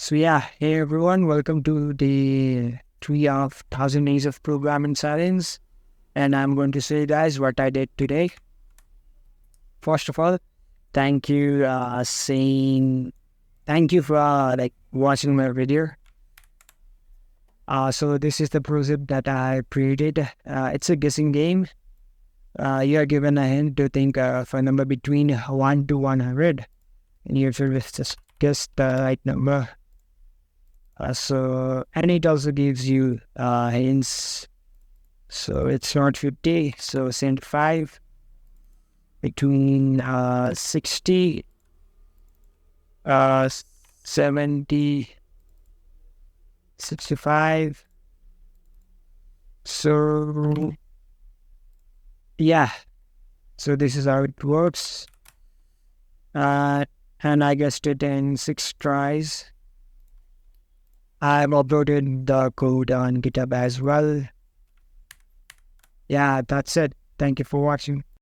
So yeah, hey everyone, welcome to the tree of thousand days of programming science. And I'm going to say, guys, what I did today. First of all, thank you, thank you for watching my video. So this is the project that I created. It's a guessing game. You are given a hint to think of a number between 1 to 100, and you have to just guess the right number. And it also gives you hints. So it's not 50, so 75, between 60, 70, 65. So yeah, so this is how it works. And I guessed it in 6 tries. I've uploaded the code on GitHub as well. Yeah, that's it. Thank you for watching.